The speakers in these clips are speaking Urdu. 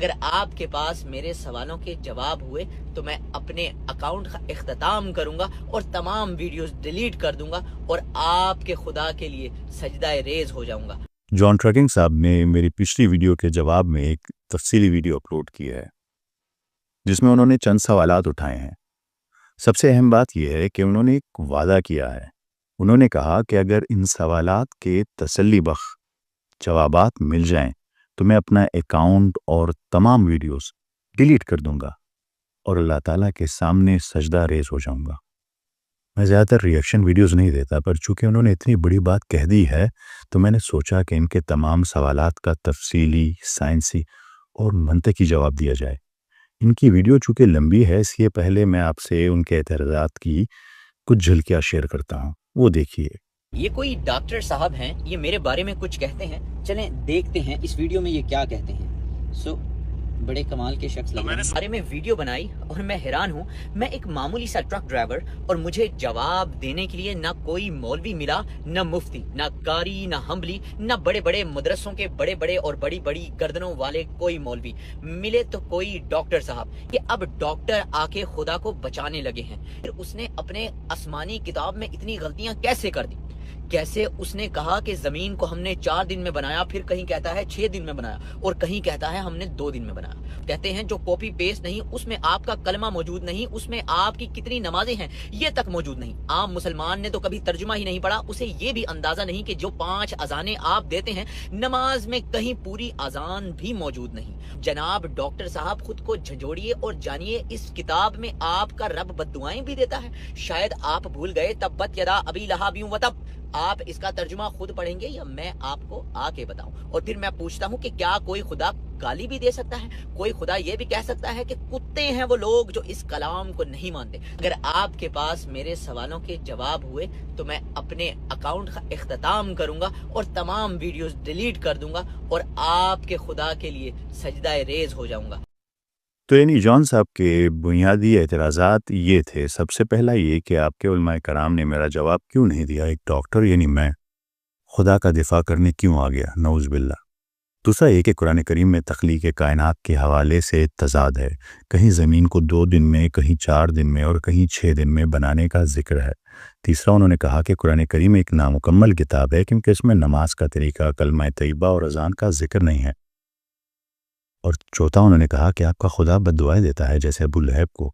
اگر آپ کے پاس میرے سوالوں کے جواب ہوئے تو میں اپنے اکاؤنٹ کا اختتام کروں گا اور تمام ویڈیوز ڈیلیٹ کر دوں گا اور آپ کے خدا کے لیے سجدہ ریز ہو جاؤں گا۔ جان ٹریکنگ صاحب نے میری پچھلی ویڈیو کے جواب میں ایک تفصیلی ویڈیو اپلوڈ کی ہے جس میں انہوں نے چند سوالات اٹھائے ہیں۔ سب سے اہم بات یہ ہے کہ انہوں نے ایک وعدہ کیا ہے۔ انہوں نے کہا کہ اگر ان سوالات کے تسلی بخش جوابات مل جائیں تو میں اپنا اکاؤنٹ اور تمام ویڈیوز ڈیلیٹ کر دوں گا اور اللہ تعالیٰ کے سامنے سجدہ ریز ہو جاؤں گا۔ میں زیادہ تر ریئیکشن ویڈیوز نہیں دیتا، پر چونکہ انہوں نے اتنی بڑی بات کہہ دی ہے تو میں نے سوچا کہ ان کے تمام سوالات کا تفصیلی، سائنسی اور منطقی جواب دیا جائے۔ ان کی ویڈیو چونکہ لمبی ہے، اس لیے پہلے میں آپ سے ان کے اعتراضات کی کچھ جھلکیاں شیئر کرتا ہوں، وہ دیکھیے۔ یہ کوئی ڈاکٹر صاحب ہیں، یہ میرے بارے میں کچھ کہتے ہیں، چلیں دیکھتے ہیں اس ویڈیو میں یہ کیا کہتے ہیں۔ بڑے کمال کے شخص لگ رہے ہیں۔ بارے میں ویڈیو بنائی اور میں حیران ہوں، میں ایک معمولی سا ٹرک ڈرائیور اور مجھے جواب دینے کے لیے نہ کوئی مولوی ملا، نہ مفتی، نہ قاری، نہ حنبلی، نہ بڑے بڑے مدرسوں کے بڑے بڑے اور بڑی بڑی گردنوں والے کوئی مولوی ملے، تو کوئی ڈاکٹر صاحب کہ اب ڈاکٹر آ کے خدا کو بچانے لگے ہیں۔ پھر اس نے اپنے آسمانی کتاب میں اتنی غلطیاں کیسے کر دی؟ کیسے اس نے کہا کہ زمین کو ہم نے 4 دن میں بنایا، پھر کہیں کہتا ہے 6 دن میں بنایا، اور کہیں کہتا ہے ہم نے 2 دن میں بنایا۔ کہتے ہیں جو کاپی پیسٹ نہیں، اس میں آپ کا کلمہ موجود نہیں، اس میں آپ کی کتنی نمازیں ہیں یہ تک موجود نہیں۔ عام مسلمان نے تو کبھی ترجمہ ہی نہیں پڑھا، اسے یہ بھی اندازہ نہیں کہ جو 5 اذانیں آپ دیتے ہیں نماز میں کہیں پوری اذان بھی موجود نہیں۔ جناب ڈاکٹر صاحب، خود کو جھنجھوڑیے اور جانیے اس کتاب میں آپ کا رب بد دعائیں بھی دیتا ہے۔ شاید آپ بھول گئے، تبت یدا ابی لہب وتب۔ آپ اس کا ترجمہ خود پڑھیں گے یا میں آپ کو آ کے بتاؤں؟ اور پھر میں پوچھتا ہوں کہ کیا کوئی خدا گالی بھی دے سکتا ہے؟ کوئی خدا یہ بھی کہہ سکتا ہے کہ کتے ہیں وہ لوگ جو اس کلام کو نہیں مانتے؟ اگر آپ کے پاس میرے سوالوں کے جواب ہوئے تو میں اپنے اکاؤنٹ کا اختتام کروں گا اور تمام ویڈیوز ڈیلیٹ کر دوں گا اور آپ کے خدا کے لیے سجدہ ریز ہو جاؤں گا۔ تو یعنی جان صاحب کے بنیادی اعتراضات یہ تھے۔ سب سے پہلا یہ کہ آپ کے علماء کرام نے میرا جواب کیوں نہیں دیا؟ ایک ڈاکٹر یعنی میں خدا کا دفاع کرنے کیوں آ گیا؟ نعوذ باللہ۔ دوسرا یہ کہ قرآن کریم میں تخلیق کائنات کے حوالے سے تضاد ہے، کہیں زمین کو 2 دن میں، کہیں 4 دن میں اور کہیں 6 دن میں بنانے کا ذکر ہے۔ تیسرا انہوں نے کہا کہ قرآن کریم ایک نامکمل کتاب ہے کیونکہ اس میں نماز کا طریقہ، کلمہ طیبہ اور اذان کا ذکر نہیں ہے۔ اور چوتھا انہوں نے کہا کہ آپ کا خدا بد دعائیں دیتا ہے جیسے ابو لہب کو۔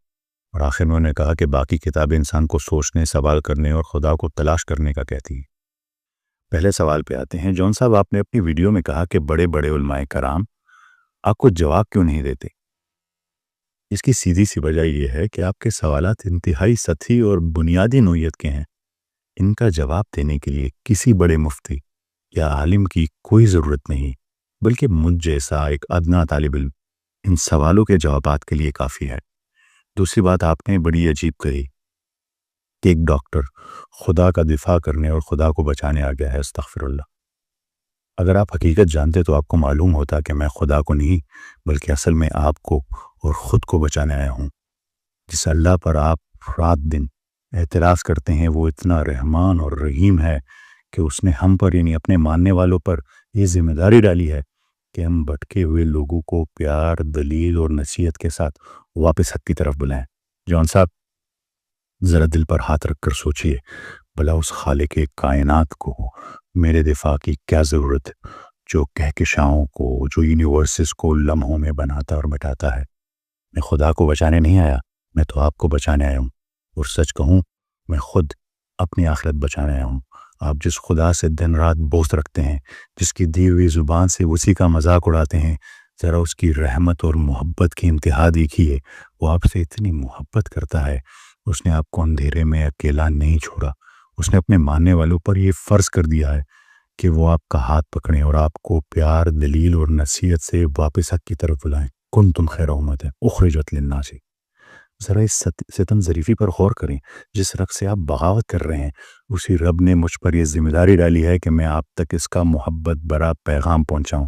اور آخر میں انہوں نے کہا کہ باقی کتابیں انسان کو سوچنے، سوال کرنے اور خدا کو تلاش کرنے کا کہتی ہیں۔ پہلے سوال پہ آتے ہیں۔ جون صاحب، آپ نے اپنی ویڈیو میں کہا کہ بڑے بڑے علماء کرام آپ کو جواب کیوں نہیں دیتے؟ اس کی سیدھی سی وجہ یہ ہے کہ آپ کے سوالات انتہائی سطحی اور بنیادی نوعیت کے ہیں۔ ان کا جواب دینے کے لیے کسی بڑے مفتی یا عالم کی کوئی ضرورت نہیں، بلکہ مجھ جیسا ایک ادنا طالب علم ان سوالوں کے جوابات کے لیے کافی ہے۔ دوسری بات آپ نے بڑی عجیب کہی کہ ایک ڈاکٹر خدا کا دفاع کرنے اور خدا کو بچانے آ گیا ہے۔ استغفر اللہ۔ اگر آپ حقیقت جانتے تو آپ کو معلوم ہوتا کہ میں خدا کو نہیں بلکہ اصل میں آپ کو اور خود کو بچانے آیا ہوں۔ جس اللہ پر آپ رات دن اعتراض کرتے ہیں وہ اتنا رحمان اور رحیم ہے کہ اس نے ہم پر یعنی اپنے ماننے والوں پر یہ ذمہ داری ڈالی ہے کہ ہم بھٹکے ہوئے لوگوں کو پیار، دلیل اور نصیحت کے ساتھ واپس حق کی طرف بلائیں۔ جون صاحب، ذرا دل پر ہاتھ رکھ کر سوچئے، بھلا اس خالق کائنات کو میرے دفاع کی کیا ضرورت ہے، جو کہکشاؤں کو، جو یونیورسز کو لمحوں میں بناتا اور مٹاتا ہے؟ میں خدا کو بچانے نہیں آیا، میں تو آپ کو بچانے آیا ہوں۔ اور سچ کہوں، میں خود اپنی آخرت بچانے آیا ہوں۔ آپ جس خدا سے دن رات بغض رکھتے ہیں، جس کی دی ہوئی زبان سے اسی کا مذاق اڑاتے ہیں، ذرا اس کی رحمت اور محبت کی انتہا دیکھیے۔ وہ آپ سے اتنی محبت کرتا ہے، اس نے آپ کو اندھیرے میں اکیلا نہیں چھوڑا۔ اس نے اپنے ماننے والوں پر یہ فرض کر دیا ہے کہ وہ آپ کا ہاتھ پکڑیں اور آپ کو پیار، دلیل اور نصیحت سے واپس حق کی طرف بلائیں۔ کنتم خیر امت اخرجت للناس۔ ذرا اس ستم ظریفی پر غور کریں۔ جس رب سے آپ بغاوت کر رہے ہیں، اسی رب نے مجھ پر یہ ذمہ داری ڈالی ہے کہ میں آپ تک اس کا محبت برا پیغام پہنچاؤں۔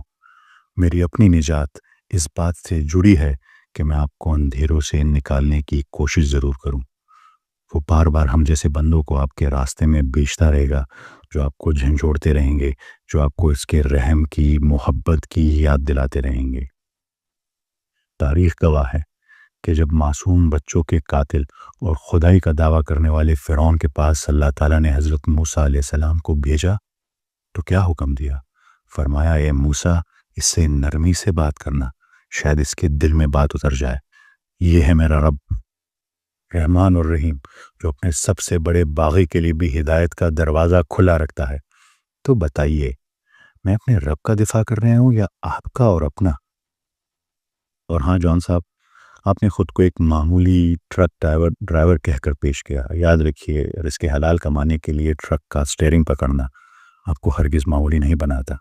میری اپنی نجات اس بات سے جڑی ہے کہ میں آپ کو اندھیروں سے نکالنے کی کوشش ضرور کروں۔ وہ بار بار ہم جیسے بندوں کو آپ کے راستے میں بیچتا رہے گا، جو آپ کو جھنجھوڑتے رہیں گے، جو آپ کو اس کے رحم کی، محبت کی یاد دلاتے رہیں گے۔ تاریخ گواہ ہے کہ جب معصوم بچوں کے قاتل اور خدائی کا دعویٰ کرنے والے فرعون کے پاس اللہ تعالیٰ نے حضرت موسیٰ علیہ السلام کو بھیجا تو کیا حکم دیا؟ فرمایا اے موسیٰ اس سے نرمی سے بات کرنا، شاید اس کے دل میں بات اتر جائے۔ یہ ہے میرا رب رحمان اور رحیم، جو اپنے سب سے بڑے باغی کے لیے بھی ہدایت کا دروازہ کھلا رکھتا ہے۔ تو بتائیے میں اپنے رب کا دفاع کر رہا ہوں یا آپ کا اور اپنا؟ اور ہاں جان صاحب، آپ نے خود کو ایک معمولی ٹرک ڈرائیور کہہ کر پیش کیا۔ یاد رکھیے رزق حلال کمانے کے لیے ٹرک کا سٹیئرنگ پکڑنا آپ کو ہرگز معمولی نہیں بناتا،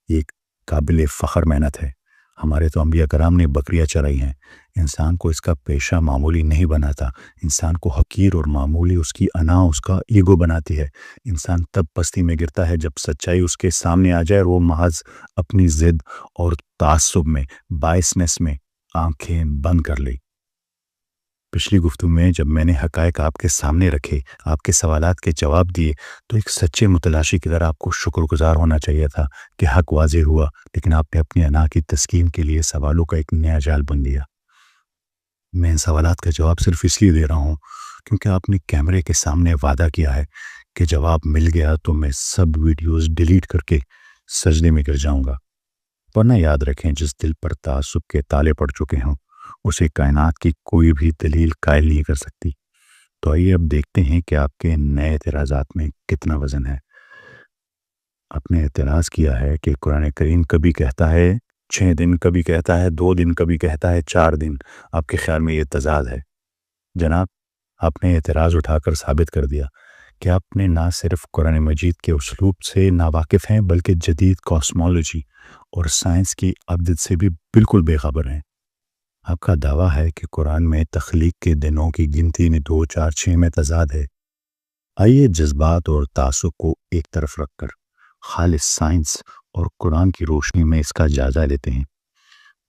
یہ ایک قابل فخر محنت ہے۔ ہمارے تو انبیاء کرام نے بکریاں چرائی ہیں۔ انسان کو اس کا پیشہ معمولی نہیں بناتا، انسان کو حقیر اور معمولی اس کی انا اس کا ایگو بناتی ہے۔ انسان تب پستی میں گرتا ہے جب سچائی اس کے سامنے آ جائے اور وہ محض اپنی ضد اور تعصب میں بائسنس میں آنکھیں بند کر لی۔ پچھلی گفتگو میں جب میں نے حقائق آپ کے سامنے رکھے، آپ کے سوالات کے جواب دیے، تو ایک سچے متلاشی کی طرح آپ کو شکر گزار ہونا چاہیے تھا کہ حق واضح ہوا، لیکن آپ نے اپنی انا کی تسکین کے لیے سوالوں کا ایک نیا جال بن دیا۔ میں ان سوالات کا جواب صرف اس لیے دے رہا ہوں کیونکہ آپ نے کیمرے کے سامنے وعدہ کیا ہے کہ جواب مل گیا تو میں سب ویڈیوز ڈیلیٹ کر کے سجدے میں گر جاؤں گا۔ ورنہ یاد رکھیں جس دل پر تعصب کے تالے پڑ چکے ہوں اسے کائنات کی کوئی بھی دلیل قائل نہیں کر سکتی۔ تو آئیے اب دیکھتے ہیں کہ آپ کے نئے اعتراضات میں کتنا وزن ہے۔ آپ نے اعتراض کیا ہے کہ قرآن کریم کبھی کہتا ہے 6 دن، کبھی کہتا ہے 2 دن، کبھی کہتا ہے 4 دن۔ آپ کے خیال میں یہ تضاد ہے؟ جناب، آپ نے اعتراض اٹھا کر ثابت کر دیا کہ آپ نے نہ صرف قرآن مجید کے اسلوب سے ناواقف ہیں بلکہ جدید کاسمولوجی اور سائنس کی ابدت سے بھی بالکل بے خبر ہیں۔ آپ کا دعویٰ ہے کہ قرآن میں تخلیق کے دنوں کی گنتی میں 2 4 6 میں تضاد ہے۔ آئیے جذبات اور تعصب کو ایک طرف رکھ کر خالص سائنس اور قرآن کی روشنی میں اس کا جائزہ لیتے ہیں۔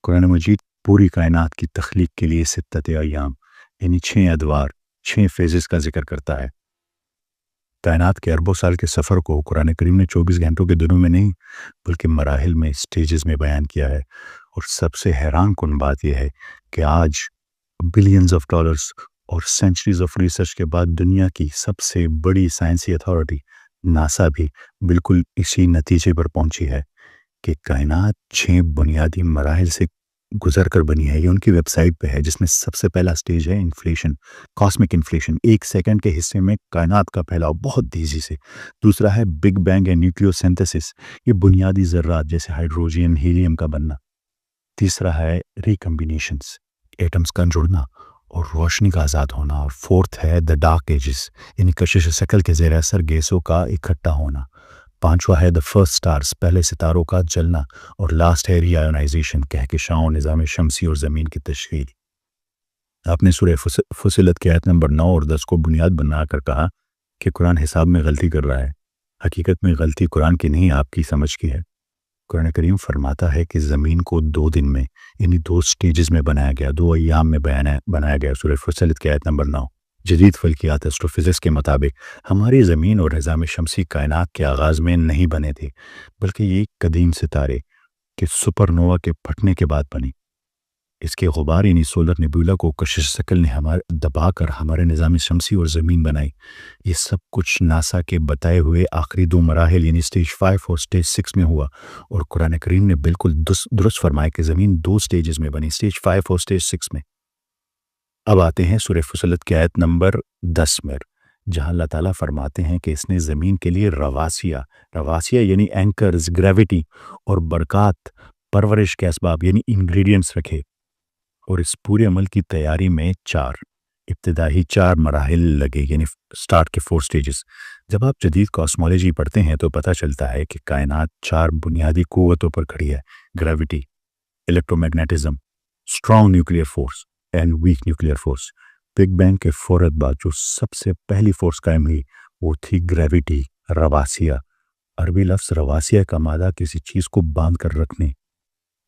قرآن مجید پوری کائنات کی تخلیق کے لیے 6 ایام یعنی 6 ادوار، 6 فیزز کا ذکر کرتا ہے۔ کائنات کے اربوں سال کے سفر کو قرآن کریم نے 24 گھنٹوں کے دنوں میں نہیں بلکہ مراحل میں، سٹیجز میں بیان کیا ہے۔ اور سب سے حیران کن بات یہ ہے کہ آج بلینز آف ڈالرز اور سینچریز آف ریسرچ کے بعد دنیا کی سب سے بڑی سائنسی اتھارٹی ناسا بھی بالکل اسی نتیجے پر پہنچی ہے کہ کائنات 6 بنیادی مراحل سے گزر کر بنی ہے۔ یہ ان کی ویب سائٹ پہ ہے، جس میں سب سے پہلا سٹیج ہے انفلیشن، کاسمک انفلیشن، 1 سیکنڈ کے حصے میں کائنات کا پھیلاؤ بہت تیزی سے۔ دوسرا ہے بگ بینگ اینڈ نیوکلیو سینتھسس، یہ بنیادی ذرات جیسے ہائیڈروجن، ہیلیم کا بننا۔ تیسرا ہے ریکمبینیشنز، ایٹمز کا جڑنا اور روشنی کا آزاد ہونا۔ اور فورتھ ہے دا ڈارک ایجز، یعنی کشش شکل کے زیر اثر گیسوں کا اکٹھا ہونا۔ پانچواں ہے دا فرسٹ سٹارز، پہلے ستاروں کا جلنا۔ اور لاسٹ ہے ری آئونائزیشن، کہکشاؤں، نظام شمسی اور زمین کی تشکیل۔ آپ نے سورہ فصلت کی آیت نمبر 9 اور 10 کو بنیاد بنا کر کہا کہ قرآن حساب میں غلطی کر رہا ہے۔ حقیقت میں غلطی قرآن کی نہیں، آپ کی سمجھ کی ہے۔ قرآن کریم فرماتا ہے کہ زمین کو 2 دن میں یعنی 2 سٹیجز میں بنایا گیا، 2 ایام میں بنایا گیا۔ سورہ فصلت کی آیت نمبر 9۔ جدید فلکیات ایسٹرو فزکس کے مطابق ہماری زمین اور نظام شمسی کائنات کے آغاز میں نہیں بنے تھے بلکہ یہ قدیم ستارے کے سپر نووا کے پھٹنے کے بعد بنے۔ اس کے غبار یعنی سولر نیبولا کو کشش شکل نے دبا کر ہمارے نظام شمسی اور زمین بنائی۔ یہ سب کچھ ناسا کے بتائے ہوئے آخری 2 مراحل یعنی سٹیج 5 اور سٹیج 6 میں ہوا۔ اور قرآن کریم نے بالکل درست فرمایا کہ زمین 2 سٹیجز میں بنی، سٹیج 5 اور سٹیج 6 میں۔ اب آتے ہیں سورہ فصلت کی آیت نمبر 10 میں، جہاں اللہ تعالیٰ فرماتے ہیں کہ اس نے زمین کے لیے رواسیہ یعنی اینکرز، گریوٹی اور برکات، پرورش کے اسباب یعنی انگریڈینٹس رکھے۔ اور اس پورے عمل کی تیاری میں 4 ابتدائی 4 مراحل لگے یعنی سٹارٹ کے 4 سٹیجز۔ جب آپ جدید کاسمولوجی پڑھتے ہیں تو پتہ چلتا ہے کہ کائنات 4 بنیادی قوتوں پر کھڑی ہے: gravity, electro magnetism, strong nuclear force and weak nuclear force. Big bang کے فوراً بعد جو سب سے پہلی فورس قائم ہوئی وہ تھی گریوٹی، رواسیہ۔ عربی لفظ رواسیہ کا مادہ کسی چیز کو باندھ کر رکھنے،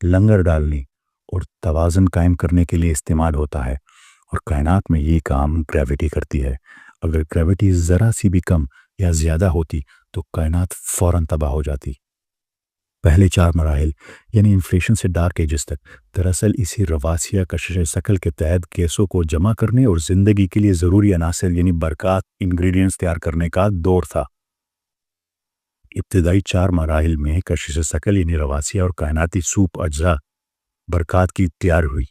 لنگر ڈالنے اور توازن قائم کرنے کے لیے استعمال ہوتا ہے، اور کائنات میں یہ کام گریوٹی کرتی ہے۔ اگر گریوٹی ذرا سی بھی کم یا زیادہ ہوتی تو کائنات فوراً تباہ ہو جاتی۔ پہلے 4 مراحل یعنی انفلیشن سے ڈارک ایجز تک دراصل اسی رواسیہ کشش ثقل کے تحت گیسوں کو جمع کرنے اور زندگی کے لیے ضروری عناصر یعنی برکات انگریڈینٹس تیار کرنے کا دور تھا۔ ابتدائی 4 مراحل میں کشش ثقل یعنی رواسیہ اور کائناتی سوپ اجزاء برکات کی تیار ہوئی،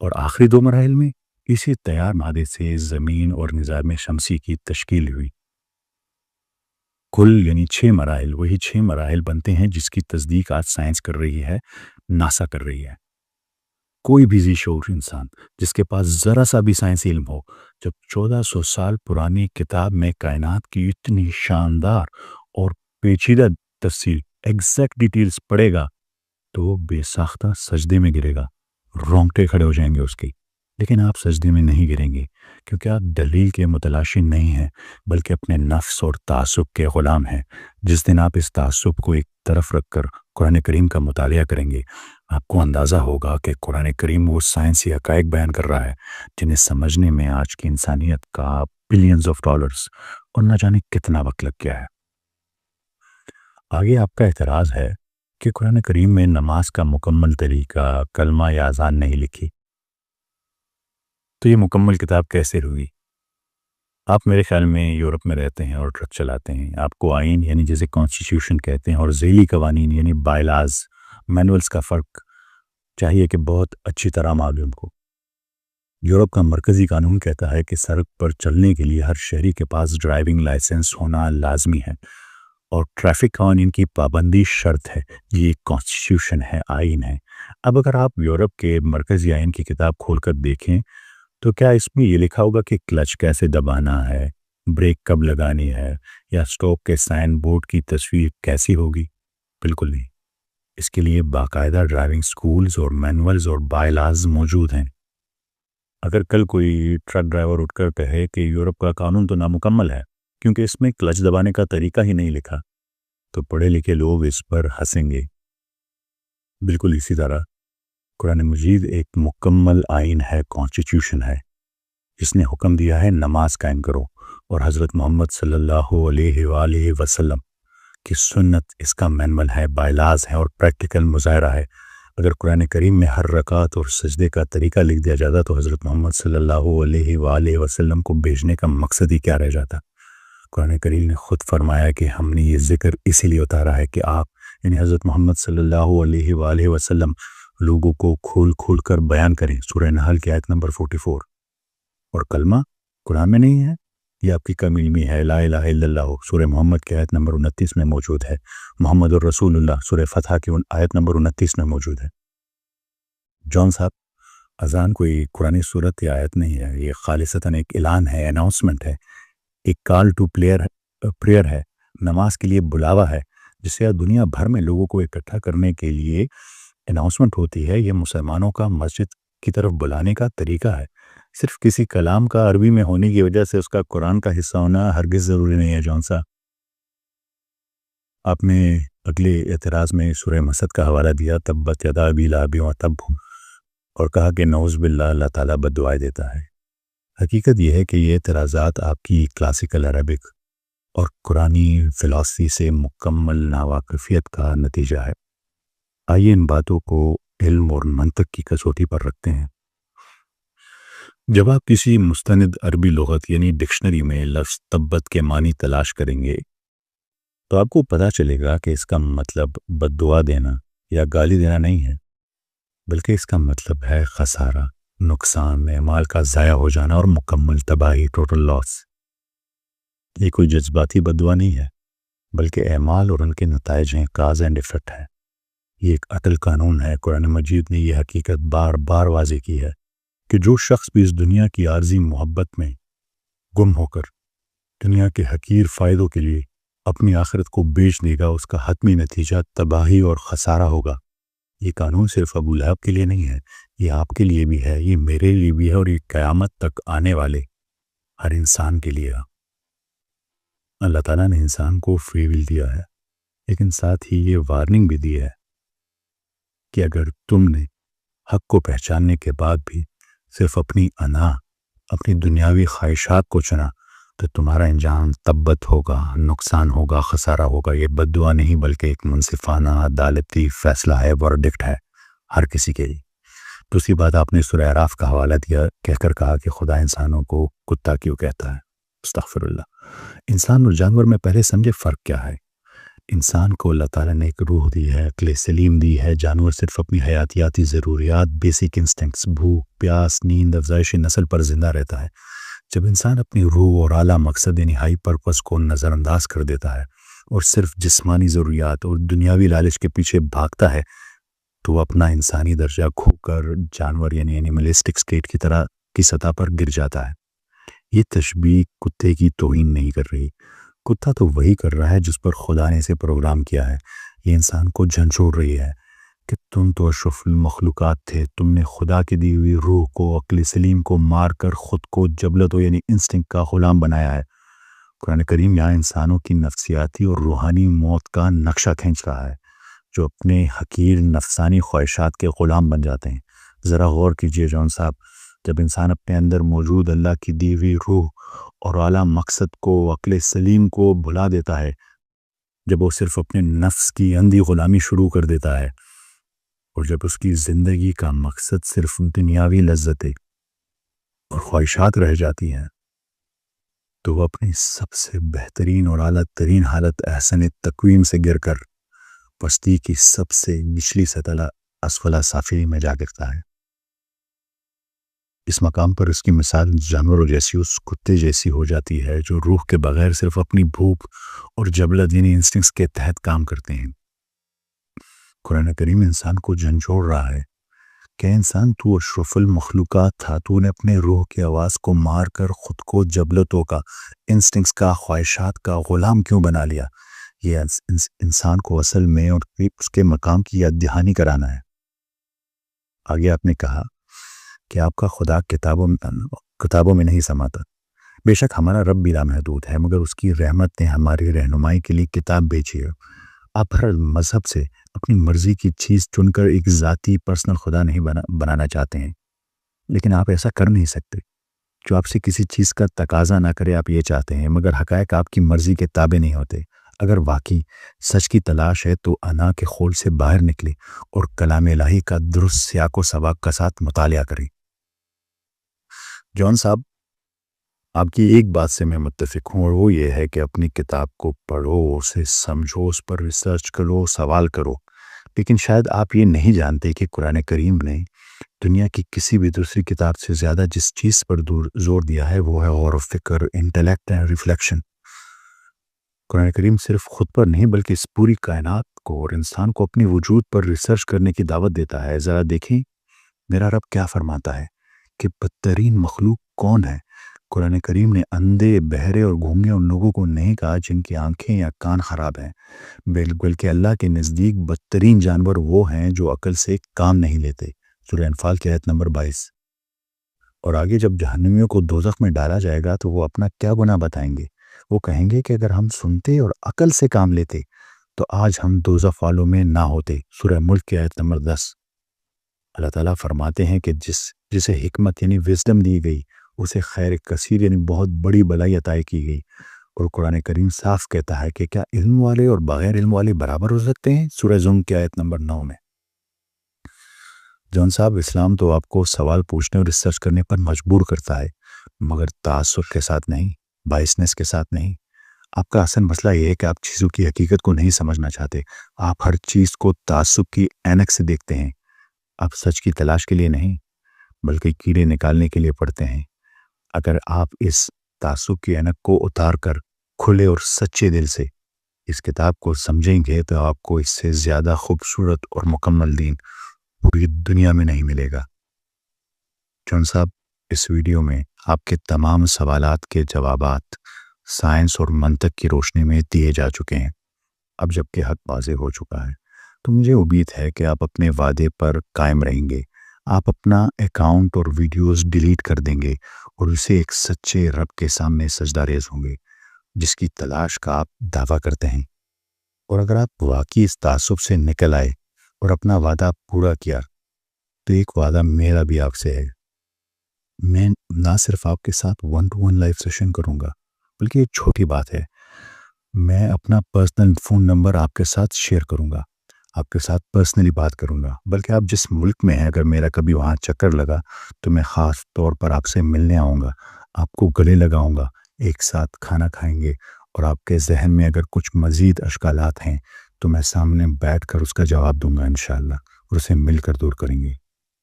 اور آخری 2 مراحل میں اسی تیار مادے سے زمین اور نظام شمسی کی تشکیل ہوئی۔ کل یعنی 6 مراحل وہی 6 مراحل بنتے ہیں جس کی تصدیق آج سائنس کر رہی ہے، ناسا کر رہی ہے۔ کوئی بھی ذی شعور انسان جس کے پاس ذرا سا بھی سائنسی علم ہو، جب 1400 سال پرانی کتاب میں کائنات کی اتنی شاندار اور پیچیدہ تفصیل ایگزیکٹ ڈیٹیلز پڑھے گا تو بے ساختہ سجدے میں گرے گا، رونگٹے کھڑے ہو جائیں گے اس کی۔ لیکن آپ سجدے میں نہیں گریں گے، کیونکہ آپ دلیل کے متلاشی نہیں ہیں بلکہ اپنے نفس اور تعصب کے غلام ہیں۔ جس دن آپ اس تعصب کو ایک طرف رکھ کر قرآن کریم کا مطالعہ کریں گے، آپ کو اندازہ ہوگا کہ قرآن کریم وہ سائنسی حقائق بیان کر رہا ہے جنہیں سمجھنے میں آج کی انسانیت کا بلینز آف ڈالرز اور نہ جانے کتنا وقت لگ گیا ہے۔ آگے آپ کا اعتراض ہے کہ قرآن کریم میں نماز کا مکمل طریقہ کلمہ یا اذان نہیں لکھی، تو یہ مکمل کتاب کیسے ہوئی؟ آپ میرے خیال میں یورپ میں رہتے ہیں اور ٹرک چلاتے ہیں، آپ کو آئین یعنی جسے کانسٹیٹیوشن کہتے ہیں اور ذیلی قوانین یعنی بائیلاز مینولز کا فرق چاہیے کہ بہت اچھی طرح معلوم ہو۔ یورپ کا مرکزی قانون کہتا ہے کہ سڑک پر چلنے کے لیے ہر شہری کے پاس ڈرائیونگ لائسنس ہونا لازمی ہے، اور ٹریفک قوانین کی پابندی شرط ہے۔ یہ کانسٹیٹیوشن ہے، آئین ہے۔ اب اگر آپ یورپ کے مرکزی آئین کی کتاب کھول کر دیکھیں تو کیا اس میں یہ لکھا ہوگا کہ کلچ کیسے دبانا ہے، بریک کب لگانی ہے، یا سٹاپ کے سائن بورڈ کی تصویر کیسی ہوگی؟ بالکل نہیں۔ اس کے لیے باقاعدہ ڈرائیونگ سکولز اور مینولز اور بائیلاز موجود ہیں۔ اگر کل کوئی ٹرک ڈرائیور اٹھ کر کہے کہ یورپ کا قانون تو نامکمل ہے کیونکہ اس میں کلچ دبانے کا طریقہ ہی نہیں لکھا، تو پڑھے لکھے لوگ اس پر ہنسیں گے۔ بالکل اسی طرح قرآن مجید ایک مکمل آئین ہے، کانسٹیٹیوشن ہے، جس نے حکم دیا ہے نماز قائم کرو، اور حضرت محمد صلی اللہ علیہ وآلہ وسلم کی سنت اس کا مینول ہے، بائیلاز ہے اور پریکٹیکل مظاہرہ ہے۔ اگر قرآن کریم میں ہر رکعت اور سجدے کا طریقہ لکھ دیا جاتا تو حضرت محمد صلی اللہ علیہ وآلہ وسلم کو بھیجنے کا مقصد ہی کیا رہ جاتا؟ قرآن کریم نے خود فرمایا کہ ہم نے یہ ذکر اسی لیے اتارا ہے کہ آپ یعنی حضرت محمد صلی اللہ علیہ وآلہ وسلم لوگوں کو کھول کھول کر بیان کریں۔ سورہ نحل کی آیت نمبر 44۔ اور کلمہ قرآن میں نہیں ہے، یہ آپ کی کم علمی ہے۔ لا الہ الا اللہ سورہ محمد کی آیت نمبر 29 میں موجود ہے۔ محمد الرسول اللہ سورہ فتح کی آیت نمبر 29 میں موجود ہے۔ جان صاحب، اذان کوئی قرآنی صورت یا آیت نہیں ہے، یہ خالصتاً ایک اعلان ہے، اناؤنسمنٹ ہے، ایک کال ٹو پریئر ہے، نماز کے لیے بلاوا ہے، جسے دنیا بھر میں لوگوں کو اکٹھا کرنے کے لیے اناؤنسمنٹ ہوتی ہے۔ یہ مسلمانوں کا مسجد کی طرف بلانے کا طریقہ ہے۔ صرف کسی کلام کا عربی میں ہونے کی وجہ سے اس کا قرآن کا حصہ ہونا ہرگز ضروری نہیں ہے۔ جان صاحب، آپ نے اگلے اعتراض میں سورہ مسد کا حوالہ دیا، تبت یدا ابی لہب وتب، اور کہا کہ نعوذ باللہ اللہ تعالیٰ بد دعائیں دیتا ہے۔ حقیقت یہ ہے کہ یہ اعتراضات آپ کی کلاسیکل عربک اور قرآنی فلسفی سے مکمل ناواقفیت کا نتیجہ ہے۔ آئیے ان باتوں کو علم اور منطق کی کسوٹی پر رکھتے ہیں۔ جب آپ کسی مستند عربی لغت یعنی ڈکشنری میں لفظ تبت کے معنی تلاش کریں گے تو آپ کو پتہ چلے گا کہ اس کا مطلب بد دعا دینا یا گالی دینا نہیں ہے، بلکہ اس کا مطلب ہے خسارہ، نقصان، اعمال کا ضائع ہو جانا اور مکمل تباہی، ٹوٹل لاس۔ یہ کوئی جذباتی بد دعا نہیں ہے، بلکہ اعمال اور ان کے نتائج ہیں، کاز اینڈ ایفیکٹ ہے۔ یہ ایک اٹل قانون ہے۔ قرآن مجید نے یہ حقیقت بار بار واضح کی ہے کہ جو شخص بھی اس دنیا کی عارضی محبت میں گم ہو کر دنیا کے حقیر فائدوں کے لیے اپنی آخرت کو بیچ دے گا، اس کا حتمی نتیجہ تباہی اور خسارہ ہوگا۔ یہ قانون صرف ابو لہب کے لیے نہیں ہے، یہ آپ کے لیے بھی ہے، یہ میرے لیے بھی ہے، اور یہ قیامت تک آنے والے ہر انسان کے لیے۔ اللہ تعالیٰ نے انسان کو فری ول دیا ہے، لیکن ساتھ ہی یہ وارننگ بھی دی ہے کہ اگر تم نے حق کو پہچاننے کے بعد بھی صرف اپنی انا، اپنی دنیاوی خواہشات کو چنا تو تمہارا انجام تبت ہوگا، نقصان ہوگا، خسارہ ہوگا۔ یہ بد دعا نہیں بلکہ ایک منصفانہ عدالتی فیصلہ ہے، ورڈکٹ ہے ہر کسی کے لیے۔ تو اسی بات آپ نے سورہ اعراف کا حوالہ دیا، کہہ کر کہا کہ خدا انسانوں کو کتا کیوں کہتا ہے۔ استغفر اللہ۔ انسان اور جانور میں پہلے سمجھے فرق کیا ہے۔ انسان کو اللہ تعالیٰ نے ایک روح دی ہے، عقل سلیم دی ہے۔ جانور صرف اپنی حیاتیاتی ضروریات، بیسک انسٹنکٹس، بھوک، پیاس، نیند، افزائش نسل پر زندہ رہتا ہے۔ جب انسان اپنی روح اور اعلیٰ مقصد یعنی ہائی پرپس کو نظر انداز کر دیتا ہے اور صرف جسمانی ضروریات اور دنیاوی لالچ کے پیچھے بھاگتا ہے تو وہ اپنا انسانی درجہ کھو کر جانور یعنی اینیملسٹک سٹیٹ کی طرح کی سطح پر گر جاتا ہے۔ یہ تشبیہ کتے کی توہین نہیں کر رہی۔ کتا تو وہی کر رہا ہے جس پر خدا نے اسے پروگرام کیا ہے۔ یہ انسان کو جھنجھوڑ رہی ہے کہ تم تو اشرف المخلوقات تھے، تم نے خدا کی دی ہوئی روح کو، عقل سلیم کو مار کر خود کو جبلت یعنی انسٹنکٹ کا غلام بنایا ہے۔ قرآن کریم یہاں انسانوں کی نفسیاتی اور روحانی موت کا نقشہ کھینچ رہا ہے، جو اپنے حقیر نفسانی خواہشات کے غلام بن جاتے ہیں۔ ذرا غور کیجئے جون صاحب، جب انسان اپنے اندر موجود اللہ کی دی ہوئی روح اور اعلیٰ مقصد کو، عقل سلیم کو بھلا دیتا ہے، جب وہ صرف اپنے نفس کی اندھی غلامی شروع کر دیتا ہے، اور جب اس کی زندگی کا مقصد صرف دنیاوی لذتیں اور خواہشات رہ جاتی ہیں، تو وہ اپنی سب سے بہترین اور اعلیٰ ترین حالت احسن تقویم سے گر کر پستی کی سب سے نچلی سطح اسفلہ سافلی میں جا گرتا ہے۔ اس مقام پر اس کی مثال جانوروں جیسی، اس کتے جیسی ہو جاتی ہے جو روح کے بغیر صرف اپنی بھوک اور جبلت یعنی انسٹنکٹس کے تحت کام کرتے ہیں۔ قرآن کریم انسان کو جھنجھوڑ رہا ہے کہ انسان تو اشرف المخلوقات تھا، تو نے اپنے روح کی آواز کو مار کر خود کو جبلتوں کا، انسٹنکٹس کا، خواہشات کا غلام کیوں بنا لیا۔ یہ انسان کو اصل میں اور اس کے مقام کی یاد دہانی کرانا ہے۔ آگے آپ نے کہا کہ آپ کا خدا کتابوں میں نہیں سماتا۔ بے شک ہمارا رب بھی لامحدود ہے، مگر اس کی رحمت نے ہماری رہنمائی کے لیے کتاب بھیجی ہے۔ آپ ہر مذہب سے اپنی مرضی کی چیز چن کر ایک ذاتی پرسنل خدا نہیں بنانا چاہتے ہیں، لیکن آپ ایسا کر نہیں سکتے۔ جو آپ سے کسی چیز کا تقاضا نہ کرے آپ یہ چاہتے ہیں، مگر حقائق آپ کی مرضی کے تابع نہیں ہوتے۔ اگر واقعی سچ کی تلاش ہے تو انا کے خول سے باہر نکلے اور کلام الہی کا درست سیاق و سباق کے ساتھ مطالعہ کریں۔ جون صاحب، آپ کی ایک بات سے میں متفق ہوں، اور وہ یہ ہے کہ اپنی کتاب کو پڑھو، اسے سمجھو، اس پر ریسرچ کرو، سوال کرو، لیکن شاید آپ یہ نہیں جانتے کہ قرآن کریم نے دنیا کی کسی بھی دوسری کتاب سے زیادہ جس چیز پر زور دیا ہے وہ ہے غور و فکر، انٹلیکٹ اینڈ ریفلیکشن۔ قرآن کریم صرف خود پر نہیں بلکہ اس پوری کائنات کو اور انسان کو اپنی وجود پر ریسرچ کرنے کی دعوت دیتا ہے۔ ذرا دیکھیں میرا رب کیا فرماتا ہے کہ بدترین مخلوق کون ہے۔ قرآن کریم نے اندھے، بہرے اور گونگے ان لوگوں کو نہیں کہا جن کی آنکھیں یا کان خراب ہیں، بلکہ اللہ کے نزدیک بدترین جانور وہ ہیں جو عقل سے کام نہیں لیتے۔ سورہ انفال کی آیت نمبر 22۔ اور آگے جب جہنمیوں کو دوزخ میں ڈالا جائے گا تو وہ اپنا کیا گناہ بتائیں گے؟ وہ کہیں گے کہ اگر ہم سنتے اور عقل سے کام لیتے تو آج ہم دوزخ والوں میں نہ ہوتے۔ سورہ ملک کی آیت نمبر 10۔ اللہ تعالیٰ فرماتے ہیں کہ جسے حکمت یعنی وزڈم دی گئی اسے خیر کثیر یعنی بہت بڑی بلائی عطا کی گئی۔ اور قرآن کریم صاف کہتا ہے کہ کیا علم والے اور بغیر علم والے برابر ہو سکتے ہیں؟ سورہ زم کی آیت نمبر 9 میں۔ جون صاحب، اسلام تو آپ کو سوال پوچھنے اور ریسرچ کرنے پر مجبور کرتا ہے، مگر تعصب کے ساتھ نہیں، بائسنس کے ساتھ نہیں۔ آپ کا اصل مسئلہ یہ ہے کہ آپ چیزوں کی حقیقت کو نہیں سمجھنا چاہتے۔ آپ ہر چیز کو تعصب کی عینک سے دیکھتے ہیں۔ آپ سچ کی تلاش کے لیے نہیں بلکہ کیڑے نکالنے کے لیے پڑھتے ہیں۔ اگر آپ اس تعصب کی عینک کو اتار کر کھلے اور سچے دل سے اس کتاب کو سمجھیں گے تو آپ کو اس سے زیادہ خوبصورت اور مکمل دین پوری دنیا میں نہیں ملے گا۔ جون صاحب، اس ویڈیو میں آپ کے تمام سوالات کے جوابات سائنس اور منطق کی روشنی میں دیے جا چکے ہیں۔ اب جب کہ حق واضح ہو چکا ہے تو مجھے امید ہے کہ آپ اپنے وعدے پر قائم رہیں گے۔ آپ اپنا اکاؤنٹ اور ویڈیوز ڈیلیٹ کر دیں گے اور اسے ایک سچے رب کے سامنے سجدہ ریز ہوں گے جس کی تلاش کا آپ دعویٰ کرتے ہیں۔ اور اگر آپ واقعی اس تعصب سے نکل آئے اور اپنا وعدہ پورا کیا تو ایک وعدہ میرا بھی آپ سے ہے، میں نہ صرف آپ کے ساتھ 1-to-1 لائف سیشن کروں گا بلکہ ایک چھوٹی بات ہے، میں اپنا پرسنل فون نمبر آپ کے ساتھ شیئر کروں گا، آپ کے ساتھ پرسنلی بات کروں گا، بلکہ آپ جس ملک میں ہیں اگر میرا کبھی وہاں چکر لگا تو میں خاص طور پر آپ سے ملنے آؤں گا، آپ کو گلے لگاؤں گا، ایک ساتھ کھانا کھائیں گے، اور آپ کے ذہن میں اگر کچھ مزید اشکالات ہیں تو میں سامنے بیٹھ کر اس کا جواب دوں گا انشاءاللہ، اور اسے مل کر دور کریں گے۔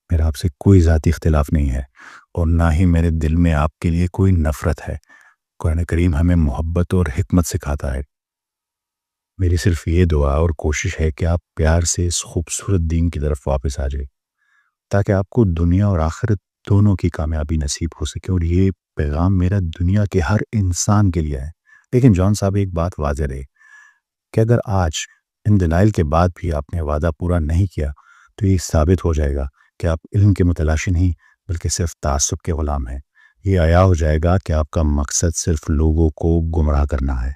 میرا آپ سے کوئی ذاتی اختلاف نہیں ہے، اور نہ ہی میرے دل میں آپ کے لیے کوئی نفرت ہے۔ قرآن کریم ہمیں محبت اور حکمت سکھاتا ہے۔ میری صرف یہ دعا اور کوشش ہے کہ آپ پیار سے اس خوبصورت دین کی طرف واپس آ جائیں، تاکہ آپ کو دنیا اور آخرت دونوں کی کامیابی نصیب ہو سکے، اور یہ پیغام میرا دنیا کے ہر انسان کے لیے ہے۔ لیکن جان صاحب، ایک بات واضح رہے کہ اگر آج ان دلائل کے بعد بھی آپ نے وعدہ پورا نہیں کیا تو یہ ثابت ہو جائے گا کہ آپ علم کے متلاشی نہیں بلکہ صرف تعصب کے غلام ہیں۔ یہ عیاں ہو جائے گا کہ آپ کا مقصد صرف لوگوں کو گمراہ کرنا ہے۔